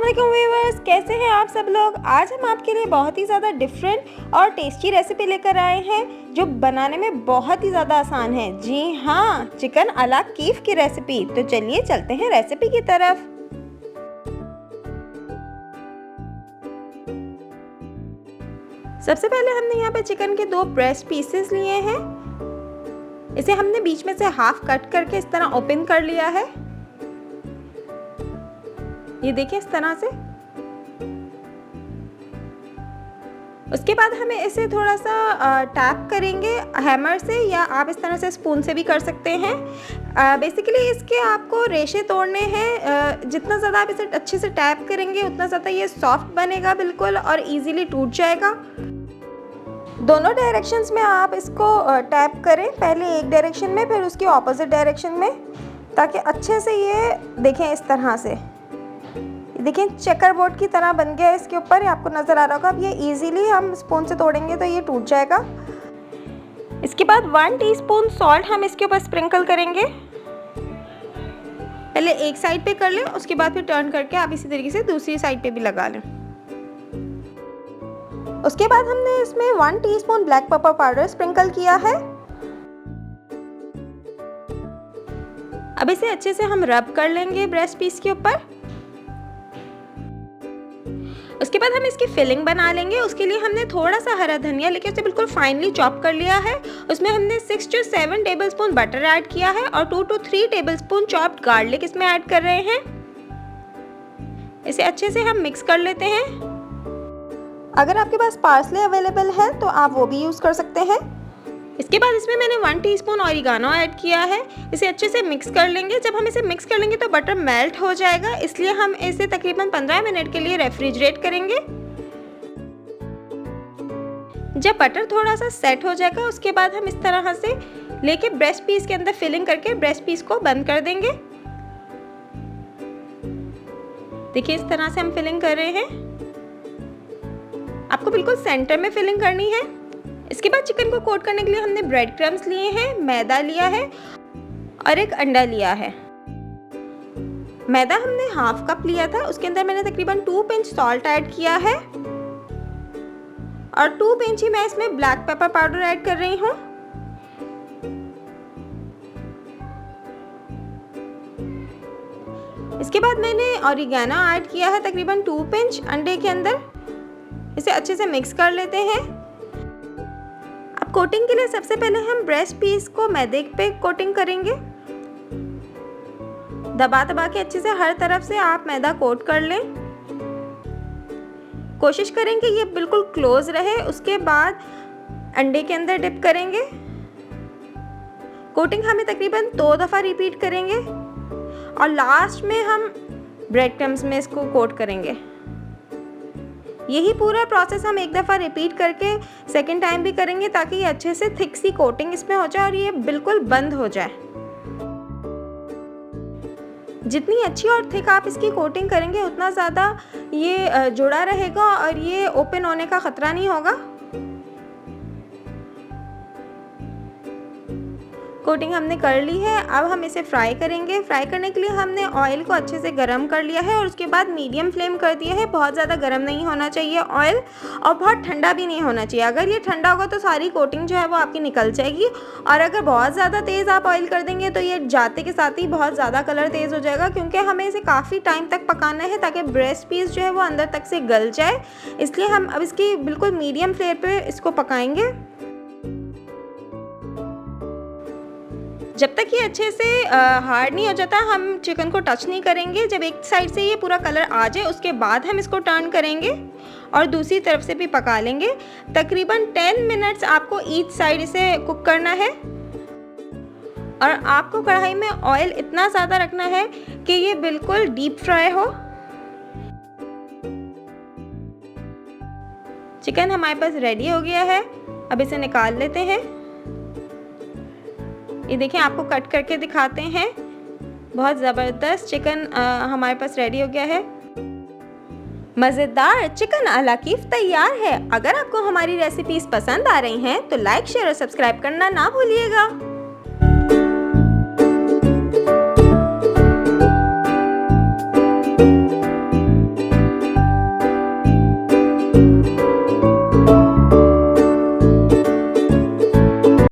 अस्सलामुअलैकुम व्यूअर्स, कैसे हैं आप सब लोग। आज हम आपके लिए बहुत ही ज़्यादा डिफरेंट और टेस्टी रेसिपी लेकर आए हैं जो बनाने में बहुत ही ज़्यादा आसान है। जी हाँ, चिकन अला कीफ की रेसिपी। तो चलिए चलते हैं रेसिपी की तरफ। सबसे पहले हमने यहाँ पे चिकन के 2 ब्रेस्ट पीसेस लिए हैं। इसे हमने बीच में से हाफ कट करके इस तरह ओपन कर लिया है। ये देखिए इस तरह से। उसके बाद हमें इसे थोड़ा सा टैप करेंगे हैमर से, या आप इस तरह से स्पून से भी कर सकते हैं। बेसिकली इसके आपको रेशे तोड़ने हैं। जितना ज़्यादा आप इसे अच्छे से टैप करेंगे उतना ज़्यादा ये सॉफ्ट बनेगा बिल्कुल, और इजीली टूट जाएगा। दोनों डायरेक्शंस में आप इसको टैप करें, पहले एक डायरेक्शन में फिर उसकी ऑपोजिट डायरेक्शन में, ताकि अच्छे से ये देखें इस तरह से। देखिए चेकर बोर्ड की तरह बन गया है इसके ऊपर, आपको नज़र आ रहा होगा। अब ये इजीली हम स्पून से तोड़ेंगे तो ये टूट जाएगा। इसके बाद 1 टीस्पून सॉल्ट हम इसके ऊपर स्प्रिंकल करेंगे। पहले एक साइड पे कर लें, उसके बाद फिर टर्न करके आप इसी तरीके से दूसरी साइड पे भी लगा लें। उसके बाद हमने इसमें 1 teaspoon black pepper powder sprinkle किया है। अब इसे अच्छे से हम रब कर लेंगे ब्रेस्ट पीस के ऊपर। उसके बाद हम इसकी फिलिंग बना लेंगे। उसके लिए हमने थोड़ा सा हरा धनिया लेके उसे बिल्कुल फाइनली चॉप कर लिया है। उसमें हमने 6 से 7 टेबलस्पून बटर ऐड किया है और 2 से 3 टेबलस्पून चॉप्ड गार्लिक इसमें ऐड कर रहे हैं। इसे अच्छे से हम मिक्स कर लेते हैं। अगर आपके पास पार्सले अवेलेबल है तो आप वो भी यूज़ कर सकते हैं। इसके बाद इसमें मैंने 1 टीस्पून ऑरिगानो ऐड किया है। इसे अच्छे से मिक्स कर लेंगे। जब हम इसे मिक्स कर लेंगे तो बटर मेल्ट हो जाएगा, इसलिए हम इसे तकरीबन 15 मिनट के लिए रेफ्रिजरेट करेंगे। जब बटर थोड़ा सा सेट हो जाएगा उसके बाद हम इस तरह से लेके ब्रेस्ट पीस के अंदर फिलिंग करके ब्रेस्ट पीस को बंद कर देंगे। देखिए इस तरह से हम फिलिंग कर रहे हैं। आपको बिल्कुल सेंटर में फिलिंग करनी है। इसके बाद चिकन को कोट करने के लिए हमने ब्रेड क्रम्स लिए हैं, मैदा लिया है और एक अंडा लिया है। मैदा हमने हाफ कप लिया था, उसके अंदर मैंने तकरीबन 2 पिंच सॉल्ट ऐड किया है और 2 पिंच ही मैं इसमें ब्लैक पेपर पाउडर ऐड कर रही हूँ। इसके बाद मैंने ऑरिगेनो ऐड किया है तकरीबन 2 पिंच अंडे के अंदर। इसे अच्छे से मिक्स कर लेते हैं। कोटिंग के लिए सबसे पहले हम ब्रेस्ट पीस को मैदे पे कोटिंग करेंगे। दबा दबा के अच्छे से हर तरफ से आप मैदा कोट कर लें। कोशिश करें कि ये बिल्कुल क्लोज रहे। उसके बाद अंडे के अंदर डिप करेंगे। कोटिंग हमें तकरीबन 2 दफ़ा रिपीट करेंगे और लास्ट में हम ब्रेड क्रम्स में इसको कोट करेंगे। यही पूरा प्रोसेस हम एक दफ़ा रिपीट करके सेकेंड टाइम भी करेंगे, ताकि ये अच्छे से थिक सी कोटिंग इसमें हो जाए और ये बिल्कुल बंद हो जाए। जितनी अच्छी और थिक आप इसकी कोटिंग करेंगे उतना ज़्यादा ये जुड़ा रहेगा और ये ओपन होने का ख़तरा नहीं होगा। कोटिंग हमने कर ली है। अब हम इसे फ्राई करेंगे। फ्राई करने के लिए हमने ऑयल को अच्छे से गरम कर लिया है और उसके बाद मीडियम फ्लेम कर दिया है। बहुत ज़्यादा गरम नहीं होना चाहिए ऑयल, और बहुत ठंडा भी नहीं होना चाहिए। अगर ये ठंडा होगा तो सारी कोटिंग जो है वो आपकी निकल जाएगी, और अगर बहुत ज़्यादा तेज़ आप ऑयल कर देंगे तो ये जाते के साथ ही बहुत ज़्यादा कलर तेज़ हो जाएगा, क्योंकि हमें इसे काफ़ी टाइम तक पकाना है ताकि ब्रेस्ट पीस जो है वो अंदर तक से गल जाए। इसलिए हम अब इसकी बिल्कुल मीडियम फ्लेम पर इसको पकाएंगे। जब तक ये अच्छे से हार्ड नहीं हो जाता हम चिकन को टच नहीं करेंगे। जब एक साइड से ये पूरा कलर आ जाए उसके बाद हम इसको टर्न करेंगे और दूसरी तरफ से भी पका लेंगे। तकरीबन 10 मिनट्स आपको ईच साइड इसे कुक करना है, और आपको कढ़ाई में ऑयल इतना ज़्यादा रखना है कि ये बिल्कुल डीप फ्राई हो। चिकन हमारे पास रेडी हो गया है। अब इसे निकाल लेते हैं। ये देखिए आपको कट करके दिखाते हैं। बहुत ज़बरदस्त चिकन हमारे पास रेडी हो गया है। मज़ेदार चिकन अला कीफ तैयार है। अगर आपको हमारी रेसिपीज़ पसंद आ रही हैं तो लाइक, शेयर और सब्सक्राइब करना ना भूलिएगा।